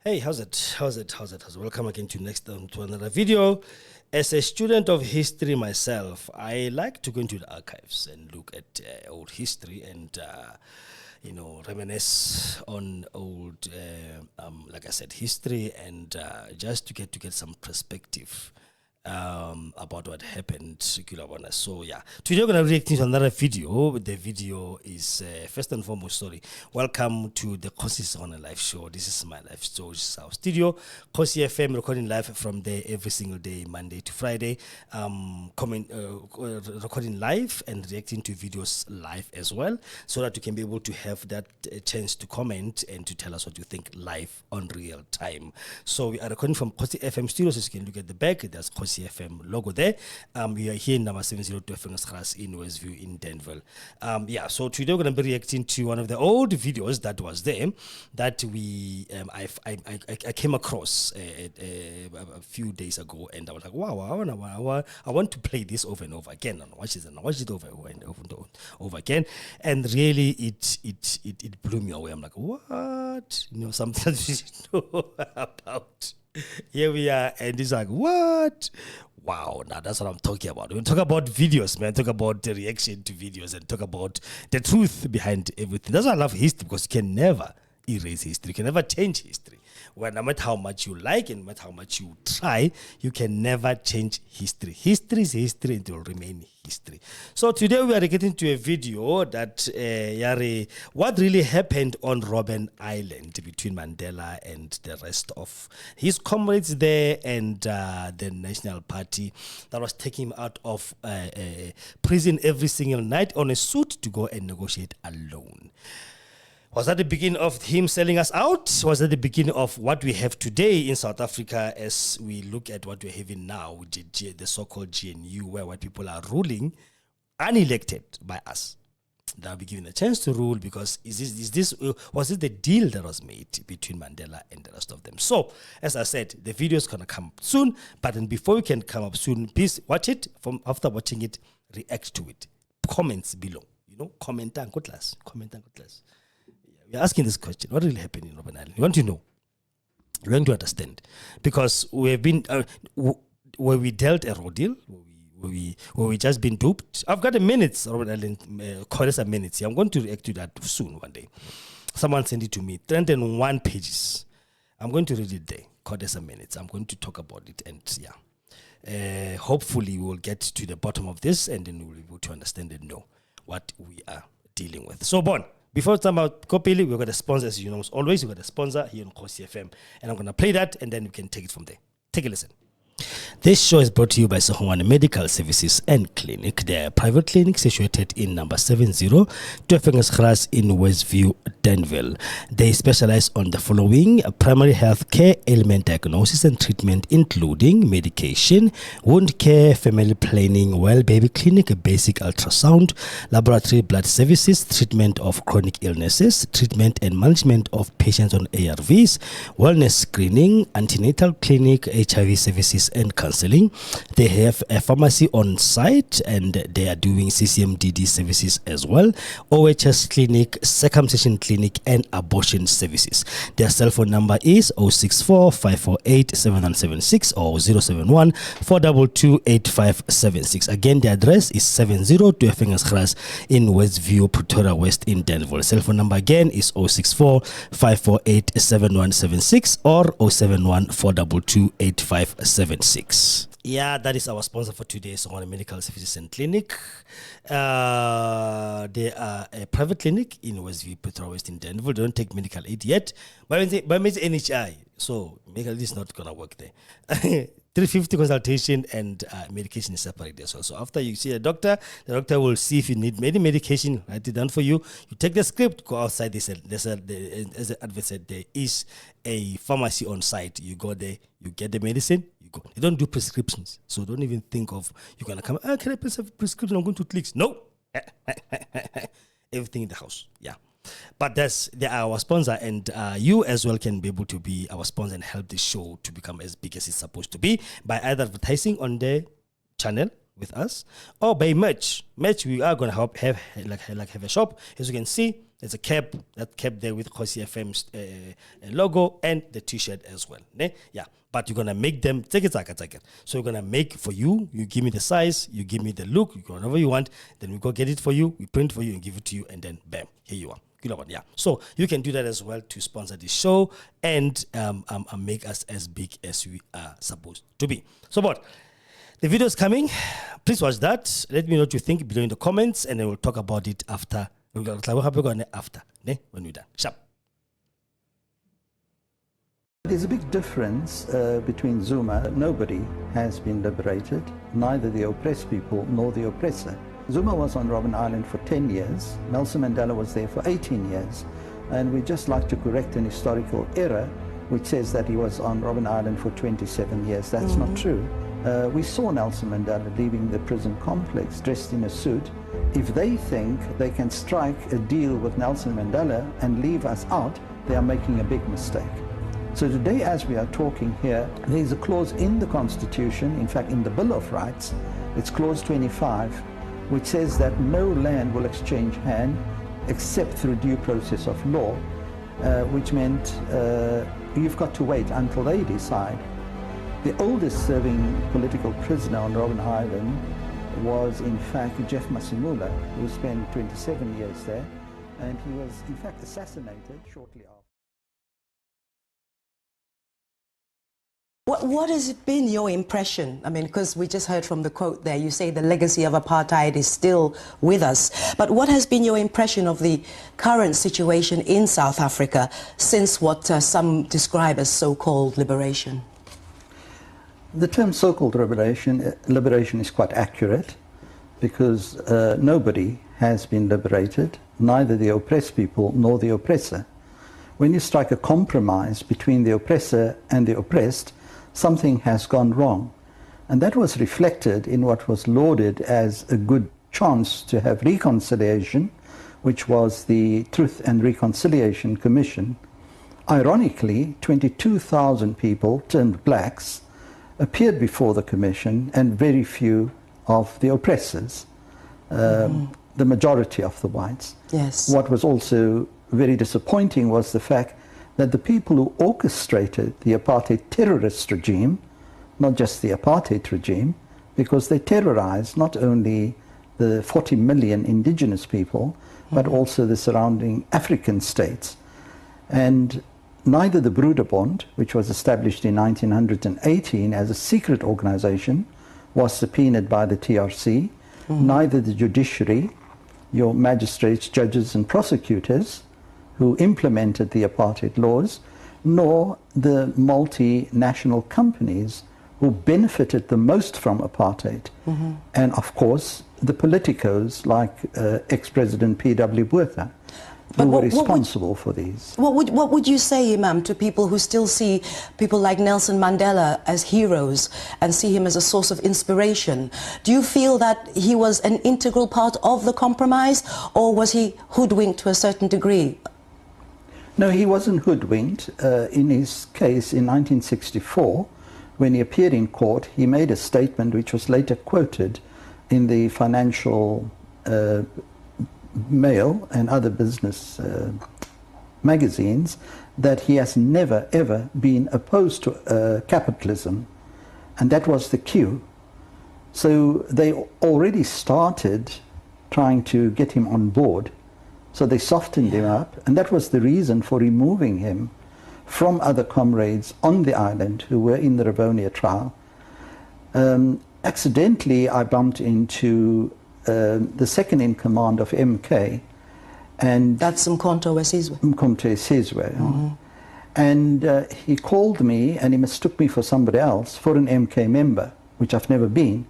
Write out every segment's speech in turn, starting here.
Hey, how's it? Welcome again to to another video. As a student of history myself, I like to go into the archives and look at old history and reminisce on old, like I said, history and just to get some perspective about what happened. So yeah, today we're gonna react to another video. The video is first and foremost, welcome to the Kgosi live show. This is my live show. This is our studio, Kgosi FM, recording live from there every single day, Monday to Friday. Recording live and reacting to videos live as well, so that you can be able to have that chance to comment and to tell us what you think live on real time. So we are recording from Kgosi FM studios. As you can look at the back, there's Kgosi FM logo there. We are here in number 702 FM in Westview in Danville. So today we're going to be reacting to one of the old videos that was there that we I came across a few days ago, and I was like, wow, I want to play this over and over again and watch it over and over again, and really it blew me away. I'm like, what? Something we know about. Here we are, and it's like, what? Wow, now that's what I'm talking about. We talk about videos, man. Talk about the reaction to videos and talk about the truth behind everything. That's why I love history, because you can never erase history. You can never change history. Well, no matter how much you like and no matter how much you try, you can never change history. History is history, and it will remain history. So today we are getting to a video that what really happened on Robben Island between Mandela and the rest of his comrades there, and the National Party that was taking him out of prison every single night on a suit to go and negotiate alone. Was that the beginning of him selling us out? Was that the beginning of what we have today in South Africa as we look at what we're having now, the so-called GNU, where white people are ruling unelected by us? They'll be given a chance to rule, because was this the deal that was made between Mandela and the rest of them? So, as I said, the video is going to come soon, but then before we can come up soon, please watch it. After watching it, react to it. Comments below. Comment and good class. We're asking this question: what really happened in Robben Island? You want to know. You want to understand, because we have been where we dealt a raw deal, where we just been duped. I've got a minutes, Robben Island, Kgosi minutes. I'm going to react to that soon one day. Someone sent it to me, 301 pages. I'm going to read it there. Kgosi minutes. I'm going to talk about it, and hopefully we will get to the bottom of this, and then we'll be able to understand and know what we are dealing with. So, before talking about Kopili, we've got a sponsor, as you know, as always. We've got a sponsor here on Kgosi FM, and I'm going to play that, and then we can take it from there. Take a listen. This show is brought to you by Segongane Medical Services and Clinic. They are a private clinic situated in number 70 in Westview, Danville. They specialize on the following: primary health care, ailment diagnosis and treatment, including medication, wound care, family planning, well baby clinic, basic ultrasound, laboratory blood services, treatment of chronic illnesses, treatment and management of patients on ARVs, wellness screening, antenatal clinic, HIV services and counseling. They have a pharmacy on site, and they are doing CCMDD services as well, OHS clinic, circumcision clinic and abortion services. Their cell phone number is 064 548 7176 or 071 422 8576. Again, the address is 702 in Westview, Pretoria West in Danville. Cell phone number again is 064 548 7176 or 071 422 8576. Yeah, that is our sponsor for today, Segongane Medical Services and Clinic. They are a private clinic in Westview, Pretoria West in Danville. They don't take medical aid yet, but it's NHI, so medical aid is not going to work there. 350 consultation and medication is separate as well. So after you see a doctor, the doctor will see if you need any medication, write it down for you. You take the script, go outside. As the advert said, there is a pharmacy on site. You go there, you get the medicine, you go. They don't do prescriptions, so don't even think of you're gonna come. Can I press a prescription? I'm going to clicks. No, everything in the house. Yeah. But they are our sponsor, and you as well can be able to be our sponsor and help the show to become as big as it's supposed to be by either advertising on their channel with us, or by merch. Merch, we are going to have a shop. As you can see, there's a cap, that cap there with Kgosi FM's logo and the t-shirt as well. Ne? Yeah, but you're going to make them, take it. So we're going to make for you. You give me the size, you give me the look, you go whatever you want, then we go get it for you, we print for you and give it to you, and then bam, here you are. Yeah, so you can do that as well to sponsor the show and make us as big as we are supposed to be. So what? The video is coming. Please watch that. Let me know what you think below in the comments, and then we'll talk about it after. When we're done. Sharp. There's a big difference between Zuma. Nobody has been liberated, neither the oppressed people nor the oppressor. Zuma was on Robben Island for 10 years. Nelson Mandela was there for 18 years. And we'd just like to correct an historical error which says that he was on Robben Island for 27 years. That's not true. We saw Nelson Mandela leaving the prison complex dressed in a suit. If they think they can strike a deal with Nelson Mandela and leave us out, they are making a big mistake. So today, as we are talking here, there is a clause in the Constitution, in fact in the Bill of Rights, it's clause 25, which says that no land will exchange hand except through due process of law, which meant you've got to wait until they decide. The oldest serving political prisoner on Robben Island was in fact Jeff Masimula, who spent 27 years there, and he was in fact assassinated shortly after. What has been your impression? I mean, because we just heard from the quote there, you say the legacy of apartheid is still with us. But what has been your impression of the current situation in South Africa since what some describe as so-called liberation? The term so-called liberation is quite accurate, because nobody has been liberated, neither the oppressed people nor the oppressor. When you strike a compromise between the oppressor and the oppressed, something has gone wrong. And that was reflected in what was lauded as a good chance to have reconciliation, which was the Truth and Reconciliation Commission. Ironically, 22,000 people turned blacks appeared before the commission, and very few of the oppressors, the majority of the whites. Yes. What was also very disappointing was the fact that the people who orchestrated the apartheid terrorist regime, not just the apartheid regime, because they terrorized not only the 40 million indigenous people, but also the surrounding African states. And neither the Broederbond, which was established in 1918 as a secret organization, was subpoenaed by the TRC, neither the judiciary, your magistrates, judges and prosecutors, who implemented the apartheid laws, nor the multinational companies who benefited the most from apartheid. And of course, the politicos like ex-President P.W. Botha, who were responsible for these. What would you say, Imam, to people who still see people like Nelson Mandela as heroes and see him as a source of inspiration? Do you feel that he was an integral part of the compromise, or was he hoodwinked to a certain degree? No, he wasn't hoodwinked. In his case in 1964, when he appeared in court, he made a statement which was later quoted in the Financial Mail and other business magazines, that he has never ever been opposed to capitalism, and that was the cue. So they already started trying to get him on board, so they softened him up, and that was the reason for removing him from other comrades on the island who were in the Rivonia trial. Accidentally I bumped into the second in command of MK, and that's Mkhonto Wesizwe. Mkhonto Wesizwe. And he called me and he mistook me for somebody else, for an MK member, which I've never been.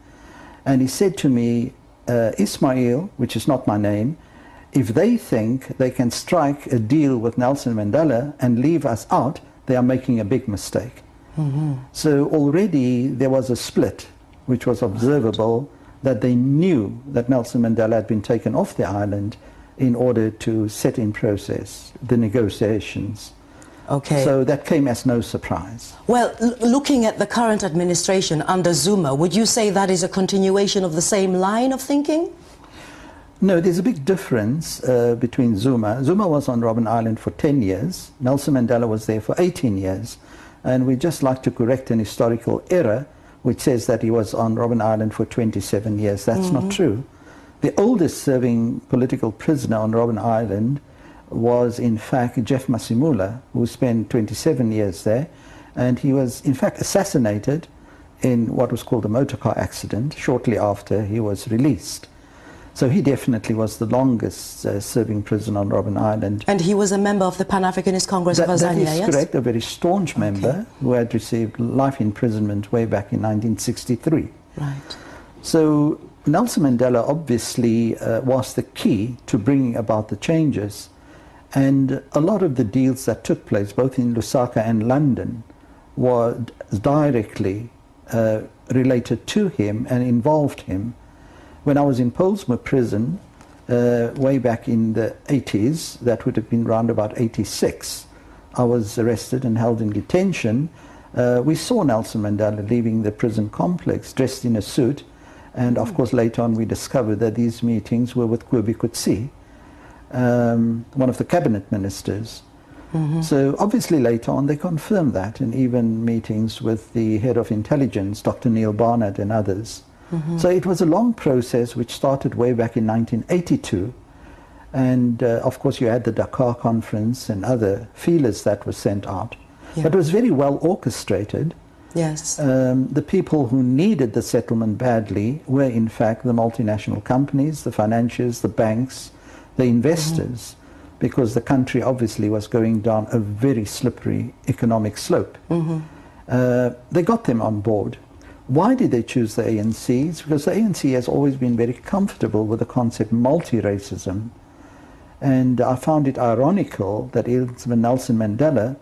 And he said to me, Ismail, which is not my name, if they think they can strike a deal with Nelson Mandela and leave us out, they are making a big mistake. So already there was a split, which was observable, that they knew that Nelson Mandela had been taken off the island in order to set in process the negotiations. Okay. So that came as no surprise. Well, looking at the current administration under Zuma, would you say that is a continuation of the same line of thinking? No, there's a big difference between Zuma. Zuma was on Robben Island for 10 years. Nelson Mandela was there for 18 years. And we'd just like to correct an historical error which says that he was on Robben Island for 27 years. That's not true. The oldest serving political prisoner on Robben Island was in fact Jeff Masimula, who spent 27 years there, and he was in fact assassinated in what was called a motor car accident shortly after he was released. So he definitely was the longest serving prisoner on Robben Island. And he was a member of the Pan-Africanist Congress of Azania, That is correct, a very staunch member who had received life imprisonment way back in 1963. Right. So Nelson Mandela obviously was the key to bringing about the changes. And a lot of the deals that took place, both in Lusaka and London, were directly related to him and involved him. When I was in Pollsmoor prison, way back in the 80s, that would have been around about 86, I was arrested and held in detention. We saw Nelson Mandela leaving the prison complex dressed in a suit, and of course later on we discovered that these meetings were with Kgosi, one of the cabinet ministers. So obviously later on they confirmed that, and even meetings with the head of intelligence, Dr. Neil Barnard, and others. So it was a long process which started way back in 1982, and of course you had the Dakar conference and other feelers that were sent out. But it was very well orchestrated. Yes. The people who needed the settlement badly were in fact the multinational companies, the financiers, the banks, the investors, because the country obviously was going down a very slippery economic slope. They got them on board. Why did they choose the ANC? It's because the ANC has always been very comfortable with the concept multi-racism. And I found it ironical that Nelson Mandela,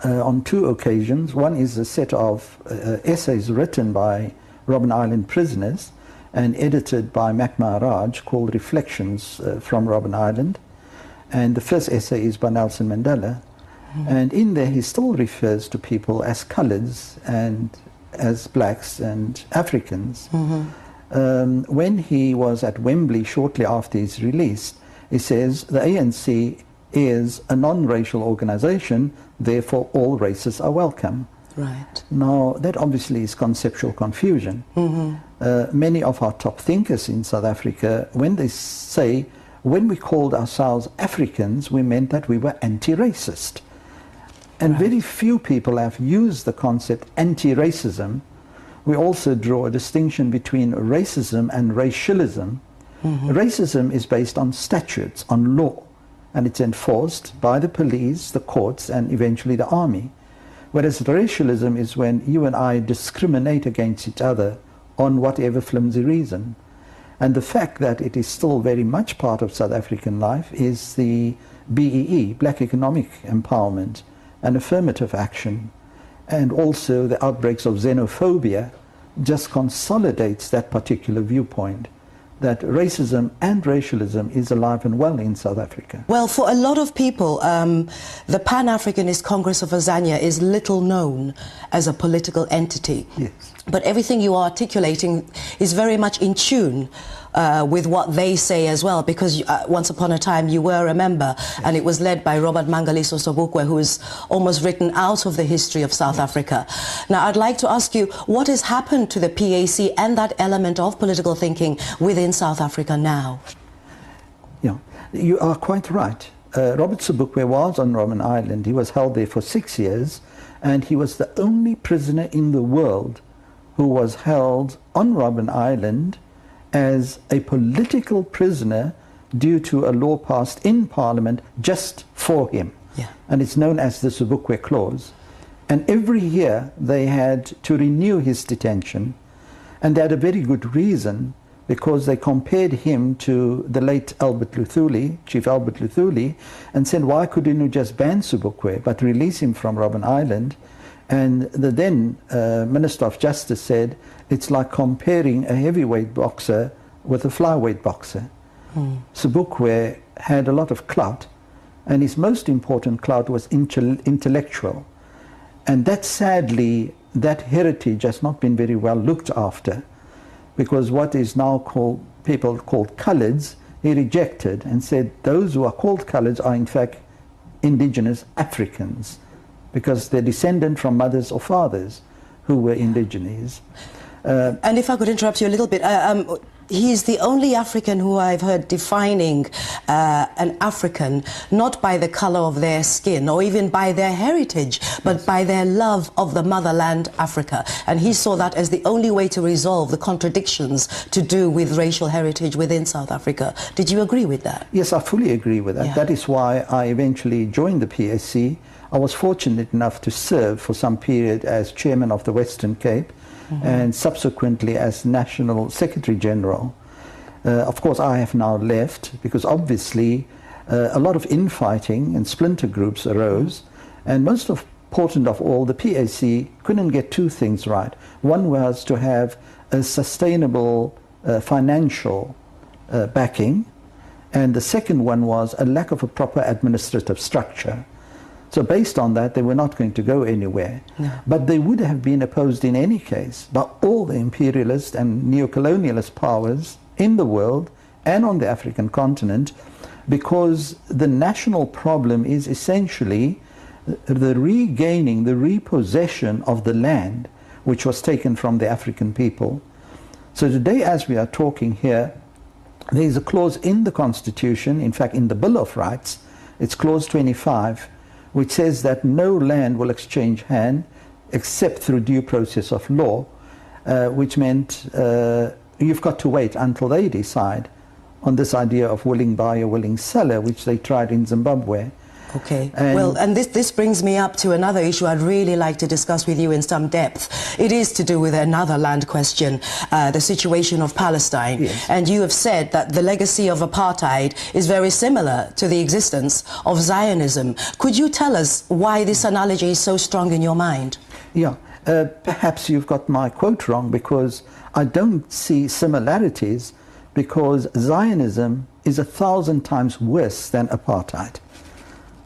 on two occasions, one is a set of essays written by Robben Island prisoners and edited by Mac Maharaj called Reflections from Robben Island. And the first essay is by Nelson Mandela. And in there he still refers to people as colours and as blacks and Africans. When he was at Wembley shortly after his release, he says the ANC is a non-racial organization, therefore all races are welcome. Right. Now that obviously is conceptual confusion. Many of our top thinkers in South Africa, when they say, when we called ourselves Africans, we meant that we were anti-racist. And very few people have used the concept anti-racism. We also draw a distinction between racism and racialism. Racism is based on statutes, on law, and it's enforced by the police, the courts, and eventually the army. Whereas racialism is when you and I discriminate against each other on whatever flimsy reason. And the fact that it is still very much part of South African life is the BEE, Black Economic Empowerment, and affirmative action, and also the outbreaks of xenophobia just consolidates that particular viewpoint, that racism and racialism is alive and well in South Africa. Well, for a lot of people, the Pan-Africanist Congress of Azania is little known as a political entity. Yes. But everything you are articulating is very much in tune with what they say as well, because once upon a time you were a member, and it was led by Robert Mangaliso Sobukwe, who is almost written out of the history of South Africa. Now, I'd like to ask you, what has happened to the PAC and that element of political thinking within South Africa now? Yeah, you are quite right. Robert Sobukwe was on Robben Island. He was held there for 6 years, and he was the only prisoner in the world who was held on Robben Island as a political prisoner due to a law passed in Parliament just for him. And it's known as the Sobukwe Clause. And every year they had to renew his detention, and they had a very good reason, because they compared him to the late Albert Luthuli, Chief Albert Luthuli, and said, why couldn't you just ban Sobukwe but release him from Robben Island? And the then Minister of Justice said, it's like comparing a heavyweight boxer with a flyweight boxer. Sobukwe had a lot of clout, and his most important clout was intellectual. And that, sadly, that heritage has not been very well looked after, because what is now called, people called coloureds, he rejected and said those who are called coloureds are in fact indigenous Africans, because they're descendant from mothers or fathers who were indigenous. And if I could interrupt you a little bit, he's the only African who I've heard defining an African not by the color of their skin or even by their heritage, but by their love of the motherland Africa. And he saw that as the only way to resolve the contradictions to do with racial heritage within South Africa. Did you agree with that? Yes, I fully agree with that. Yeah. That is why I eventually joined the PAC. I was fortunate enough to serve for some period as chairman of the Western Cape, and subsequently as National Secretary General. Of course, I have now left because obviously a lot of infighting and splinter groups arose, and most important of all, the PAC couldn't get two things right. One was to have a sustainable financial backing, and the second one was a lack of a proper administrative structure. So based on that, they were not going to go anywhere. No. But they would have been opposed in any case by all the imperialist and neocolonialist powers in the world and on the African continent, because the national problem is essentially the regaining, the repossession of the land which was taken from the African people. So today, as we are talking here, there is a clause in the Constitution, in fact in the Bill of Rights, it's clause 25, which says that no land will exchange hand except through due process of law, which meant you've got to wait until they decide on this idea of willing buyer, willing seller, which they tried in Zimbabwe. Okay. And this brings me up to another issue I'd really like to discuss with you in some depth. It is to do with another land question, the situation of Palestine. Yes. And you have said that the legacy of apartheid is very similar to the existence of Zionism. Could you tell us why this analogy is so strong in your mind? Yeah. Perhaps you've got my quote wrong, because I don't see similarities, because Zionism is 1,000 times worse than apartheid.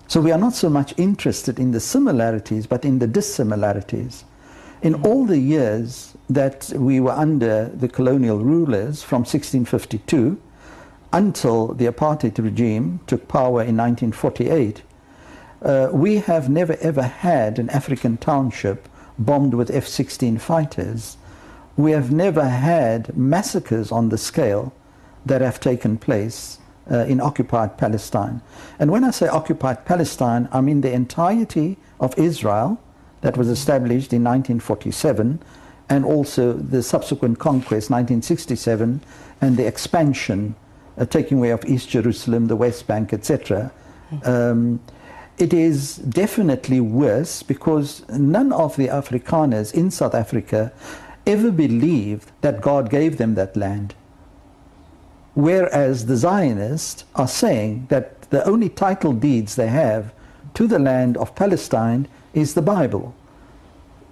So we are not so much interested in the similarities, but in the dissimilarities. In all the years that we were under the colonial rulers from 1652 until the apartheid regime took power in 1948, we have never ever had an African township bombed with F-16 fighters. We have never had massacres on the scale that have taken place in occupied Palestine. And when I say occupied Palestine, I mean the entirety of Israel that was established in 1947, and also the subsequent conquest, 1967, and the expansion, taking away of East Jerusalem, the West Bank, etc. It is definitely worse, because none of the Afrikaners in South Africa ever believed that God gave them that land. Whereas the Zionists are saying that the only title deeds they have to the land of Palestine is the Bible.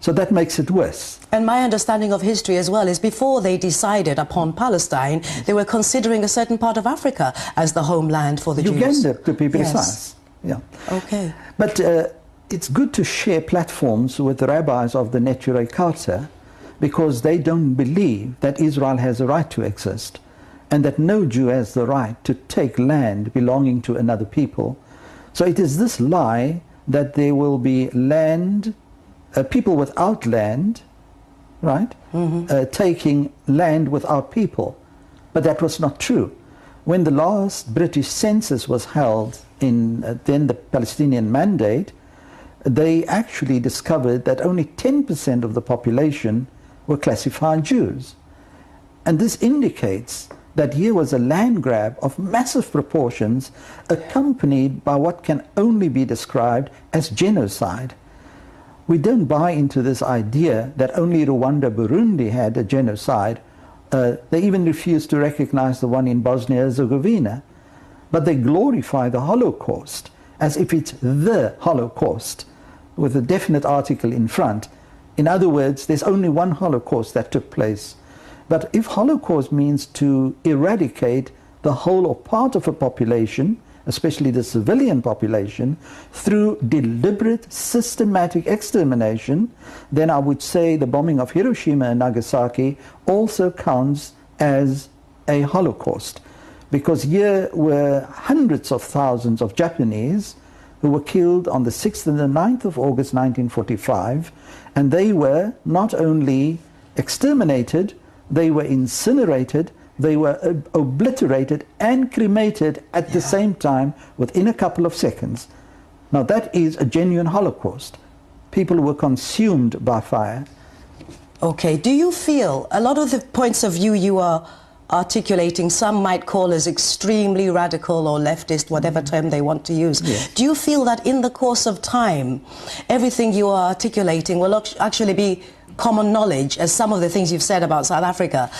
So that makes it worse. And my understanding of history as well is before they decided upon Palestine, they were considering a certain part of Africa as the homeland for the Jews. Uganda, to be precise. Yes. Yeah. Okay. But it's good to share platforms with the rabbis of the Neturei Karta, because they don't believe that Israel has a right to exist, and that no Jew has the right to take land belonging to another people. So it is this lie that there will be land, people without land, right, taking land without people. But that was not true. When the last British census was held in then the Palestinian Mandate, they actually discovered that only 10% of the population were classified Jews. And this indicates that here was a land grab of massive proportions, accompanied by what can only be described as genocide. We don't buy into this idea that only Rwanda, Burundi had a genocide. They even refuse to recognize the one in Bosnia-Herzegovina. But they glorify the Holocaust as if it's the Holocaust, with a definite article in front. In other words, there's only one Holocaust that took place. But if Holocaust means to eradicate the whole or part of a population, especially the civilian population, through deliberate, systematic extermination, then I would say the bombing of Hiroshima and Nagasaki also counts as a Holocaust. Because here were hundreds of thousands of Japanese who were killed on the 6th and the 9th of August 1945, and they were not only exterminated, they were incinerated, they were obliterated and cremated at the same time within a couple of seconds. Now that is a genuine Holocaust. People were consumed by fire. Okay, do you feel a lot of the points of view you are articulating, some might call as extremely radical or leftist, whatever term they want to use. Yes. Do you feel that in the course of time, everything you are articulating will actually be common knowledge, as some of the things you've said about South Africa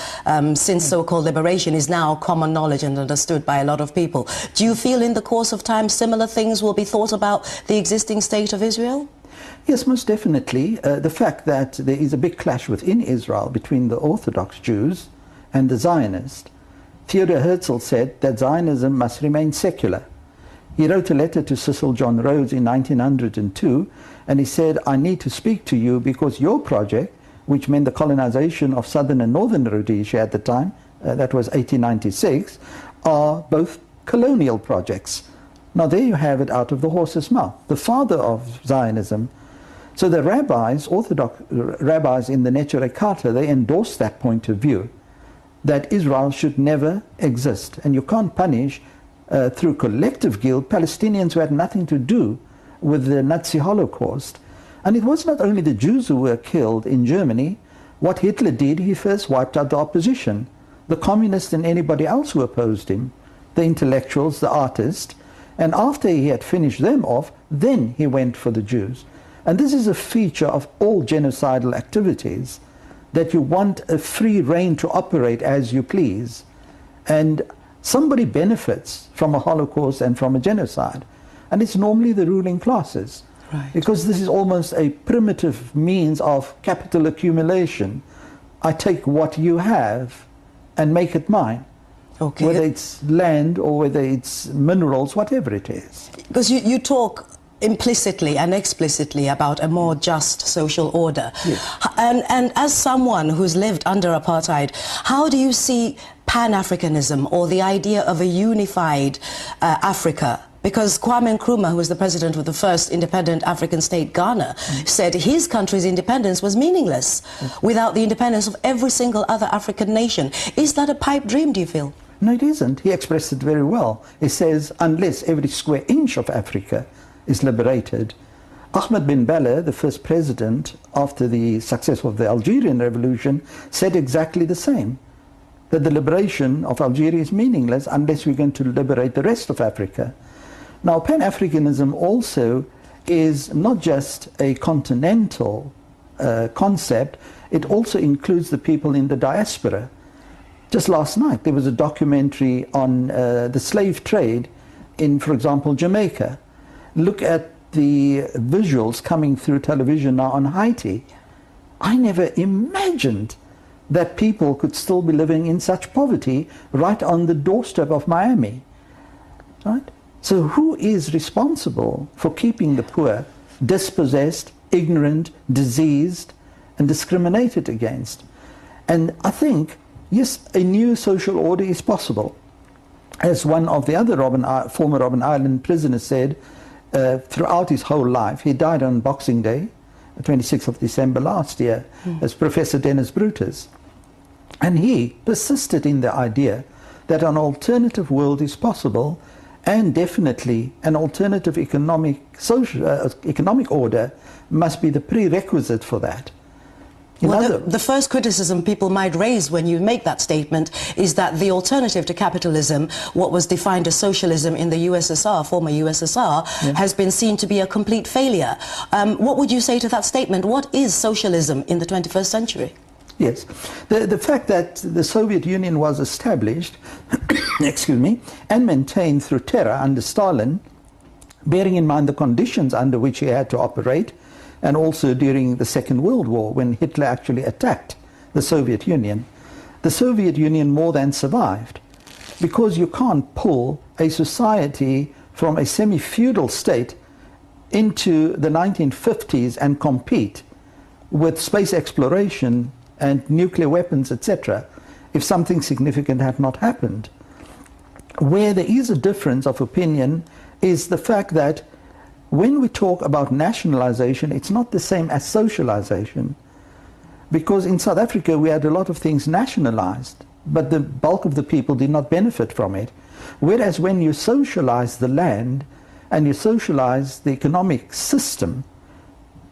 since so-called liberation is now common knowledge and understood by a lot of people? Do you feel in the course of time similar things will be thought about the existing state of Israel? Yes, most definitely. The fact that there is a big clash within Israel between the Orthodox Jews and the Zionists. Theodor Herzl said that Zionism must remain secular. He wrote a letter to Cecil John Rhodes in 1902, and he said, I need to speak to you because your project, which meant the colonization of southern and northern Rhodesia at the time, that was 1896, are both colonial projects. Now there you have it out of the horse's mouth, the father of Zionism. So the rabbis, Orthodox rabbis in the Neturei Karta, they endorsed that point of view, that Israel should never exist. And you can't punish through collective guilt Palestinians who had nothing to do with the Nazi Holocaust. And it was not only the Jews who were killed in Germany. What Hitler did, he first wiped out the opposition, the communists and anybody else who opposed him, the intellectuals, the artists. And after he had finished them off, then he went for the Jews. And this is a feature of all genocidal activities, that you want a free rein to operate as you please. And somebody benefits from a Holocaust and from a genocide. And it's normally the ruling classes. Right. Because this is almost a primitive means of capital accumulation. I take what you have and make it mine. Okay. Whether it's land or whether it's minerals, whatever it is. Because you talk implicitly and explicitly about a more just social order. Yes. And as someone who's lived under apartheid, how do you see Pan-Africanism or the idea of a unified Africa? Because Kwame Nkrumah, who was the president of the first independent African state, Ghana, said his country's independence was meaningless without the independence of every single other African nation. Is that a pipe dream, do you feel? No, it isn't. He expressed it very well. He says, unless every square inch of Africa is liberated. Ahmed bin Bella, the first president after the success of the Algerian Revolution, said exactly the same, that the liberation of Algeria is meaningless unless we're going to liberate the rest of Africa. Now, Pan-Africanism also is not just a continental concept, it also includes the people in the diaspora. Just last night, there was a documentary on the slave trade in, for example, Jamaica. Look at the visuals coming through television now on Haiti. I never imagined that people could still be living in such poverty right on the doorstep of Miami. Right? So who is responsible for keeping the poor dispossessed, ignorant, diseased, and discriminated against? And I think, yes, a new social order is possible. As one of the other former Robben Island prisoners said, throughout his whole life, he died on Boxing Day, the 26th of December last year, as Professor Dennis Brutus. And he persisted in the idea that an alternative world is possible, and definitely an alternative economic order must be the prerequisite for that. Well, the first criticism people might raise when you make that statement is that the alternative to capitalism, what was defined as socialism in the USSR, former USSR, has been seen to be a complete failure. What would you say to that statement? What is socialism in the 21st century? Yes. The fact that the Soviet Union was established excuse me, and maintained through terror under Stalin, bearing in mind the conditions under which he had to operate, and also during the Second World War when Hitler actually attacked the Soviet Union. The Soviet Union more than survived. because you can't pull a society from a semi-feudal state into the 1950s and compete with space exploration and nuclear weapons, etc., if something significant had not happened. Where there is a difference of opinion is the fact that when we talk about nationalization, it's not the same as socialization. Because in South Africa, we had a lot of things nationalized, but the bulk of the people did not benefit from it. Whereas when you socialize the land and you socialize the economic system,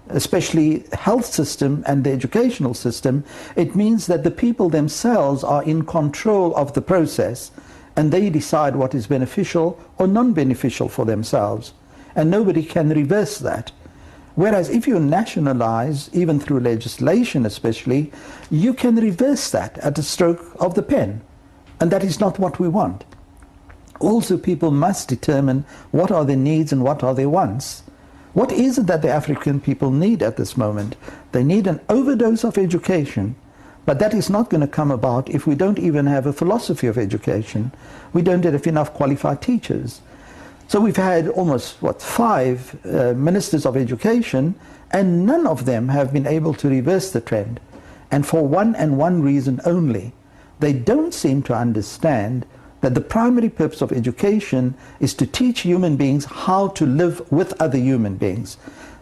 especially health system and the educational system, it means that the people themselves are in control of the process and they decide what is beneficial or non-beneficial for themselves. And nobody can reverse that. Whereas if you nationalize, even through legislation especially, you can reverse that at the stroke of the pen. And that is not what we want. Also, people must determine what are their needs and what are their wants. What is it that the African people need at this moment? They need an overdose of education, but that is not going to come about if we don't even have a philosophy of education. We don't have enough qualified teachers. So we've had almost, 5 ministers of education, and none of them have been able to reverse the trend. And for one reason only. They don't seem to understand that the primary purpose of education is to teach human beings how to live with other human beings.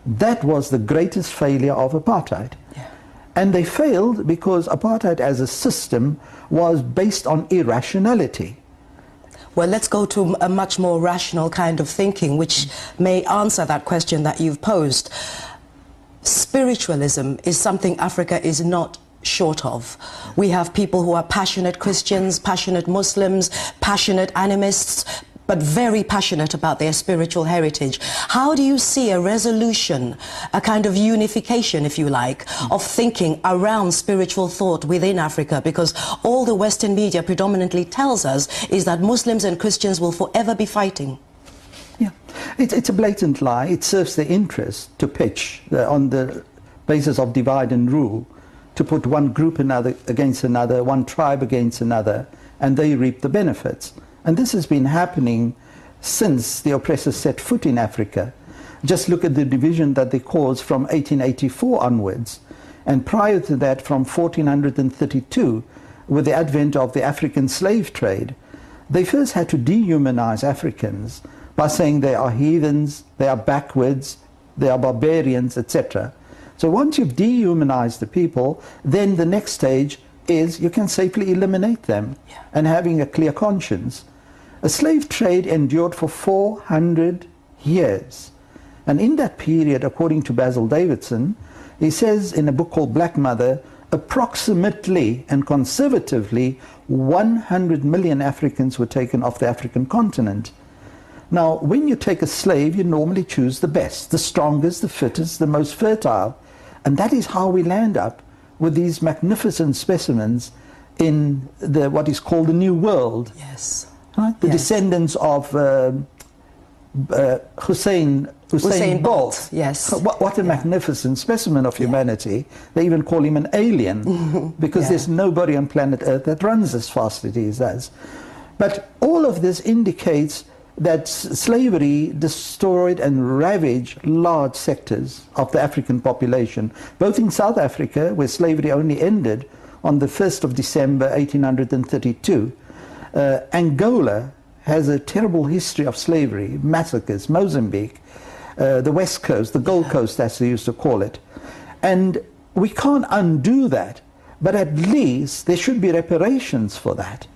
That was the greatest failure of apartheid. Yeah. And they failed because apartheid as a system was based on irrationality. Well, let's go to a much more rational kind of thinking, which may answer that question that you've posed. Spiritualism is something Africa is not short of. We have people who are passionate Christians, passionate Muslims, passionate animists, but very passionate about their spiritual heritage. How do you see a resolution, a kind of unification, if you like, of thinking around spiritual thought within Africa? Because all the Western media predominantly tells us is that Muslims and Christians will forever be fighting. Yeah, it's a blatant lie. It serves the interest to pitch on the basis of divide and rule, to put one group against another, one tribe against another, and they reap the benefits. And this has been happening since the oppressors set foot in Africa. Just look at the division that they caused from 1884 onwards. And prior to that, from 1432, with the advent of the African slave trade, they first had to dehumanize Africans by saying they are heathens, they are backwards, they are barbarians, etc. So once you've dehumanized the people, then the next stage is you can safely eliminate them and having a clear conscience. A slave trade endured for 400 years. And in that period, according to Basil Davidson, he says in a book called Black Mother, approximately and conservatively 100 million Africans were taken off the African continent. Now, when you take a slave, you normally choose the best, the strongest, the fittest, the most fertile. And that is how we land up with these magnificent specimens in what is called the New World. Yes. Right? The descendants of Hussein Bolt. Yes. What a magnificent specimen of humanity. They even call him an alien because there's nobody on planet Earth that runs as fast as he does. But all of this indicates that slavery destroyed and ravaged large sectors of the African population, both in South Africa, where slavery only ended on the 1st of December 1832. Angola has a terrible history of slavery, massacres, Mozambique, the West Coast, the Gold Coast as they used to call it. And we can't undo that, but at least there should be reparations for that.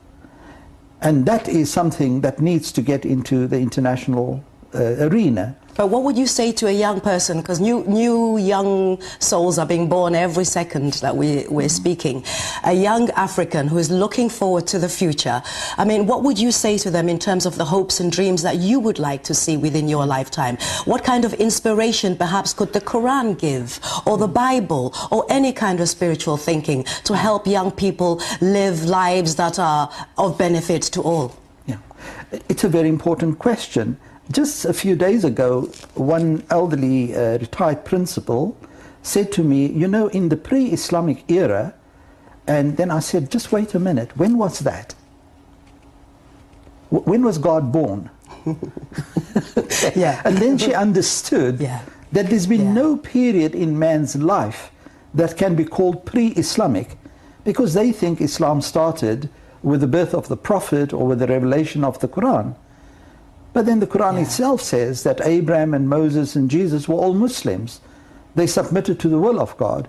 And that is something that needs to get into the international arena. But what would you say to a young person, because new young souls are being born every second that we're speaking, a young African who is looking forward to the future? I mean, what would you say to them in terms of the hopes and dreams that you would like to see within your lifetime? What kind of inspiration perhaps could the Quran give, or the Bible, or any kind of spiritual thinking to help young people live lives that are of benefit to all? Yeah, it's a very important question. Just a few days ago, one elderly retired principal said to me, you know, in the pre-Islamic era, and then I said, just wait a minute, when was that? When was God born? Yeah. And then she understood Yeah. that there's been Yeah. no period in man's life that can be called pre-Islamic, because they think Islam started with the birth of the Prophet or with the revelation of the Quran. But then the Quran Yeah. itself says that Abraham and Moses and Jesus were all Muslims. They submitted to the will of God.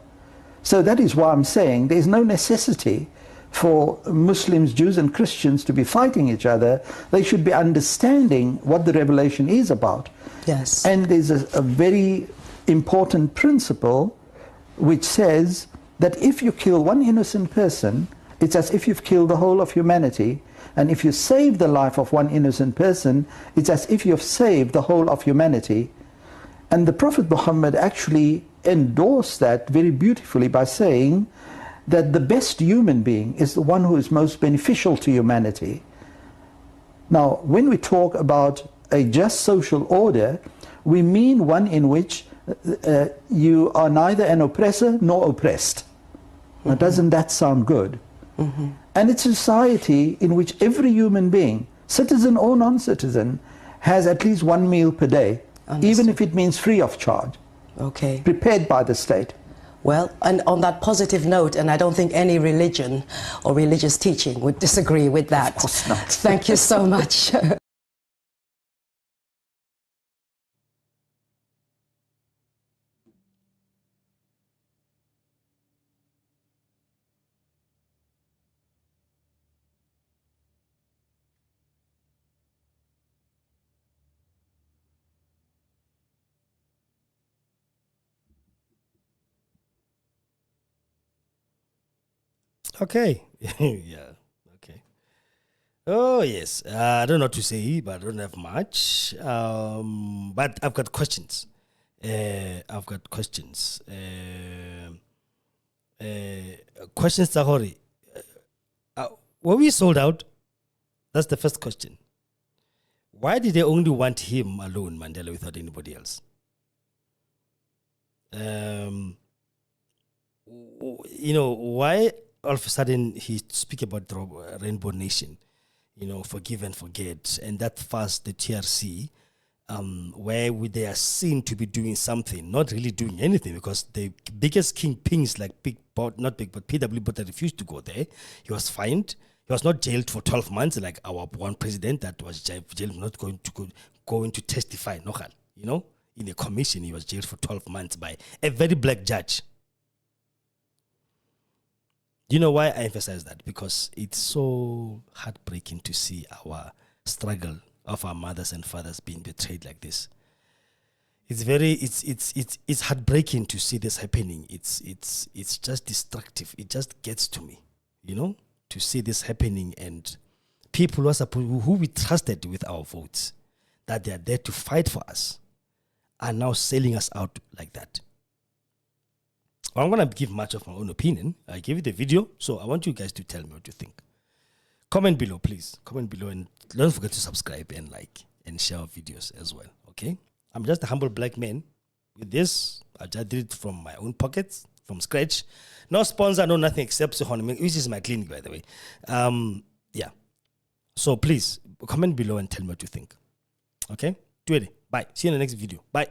So that is why I'm saying there's no necessity for Muslims, Jews and Christians to be fighting each other. They should be understanding what the revelation is about. Yes. And there's a very important principle which says that if you kill one innocent person, it's as if you've killed the whole of humanity. And if you save the life of one innocent person, it's as if you've saved the whole of humanity. And the Prophet Muhammad actually endorsed that very beautifully by saying that the best human being is the one who is most beneficial to humanity. Now, when we talk about a just social order, we mean one in which you are neither an oppressor nor oppressed. Now, doesn't that sound good? And it's a society in which every human being, citizen or non-citizen, has at least one meal per day, even if it means free of charge, Okay. prepared by the state. Well, and on that positive note, and I don't think any religion or religious teaching would disagree with that. Of course not. Thank you so much. Okay. Yeah. Okay. Oh, yes. I don't know what to say, but I don't have much. But I've got questions. Questions, Tahori. Were we sold out? That's the first question. Why did they only want him alone, Mandela, without anybody else? Why all of a sudden he speak about the Rainbow Nation, forgive and forget, and that fast the TRC, where they are seen to be doing something, not really doing anything, because the biggest kingpins like PW Botha refused to go there. He was fined. He was not jailed for 12 months like our one president that was jailed, not going to testify, in a commission. He was jailed for 12 months by a very black judge. You know why I emphasize that? Because it's so heartbreaking to see our struggle of our mothers and fathers being betrayed like this. It's heartbreaking to see this happening. It's just destructive. It just gets to me, to see this happening, and people who we trusted with our votes, that they are there to fight for us, are now selling us out like that. I'm going to give much of my own opinion. I gave you the video, so I want you guys to tell me what you think. Comment below, please. Comment below, and don't forget to subscribe and like and share our videos as well, okay? I'm just a humble black man. With this, I just did it from my own pockets, from scratch. No sponsor, no nothing except Segongane, which is my clinic, by the way. Yeah. So please, comment below and tell me what you think. Okay? Do it. Bye. See you in the next video. Bye.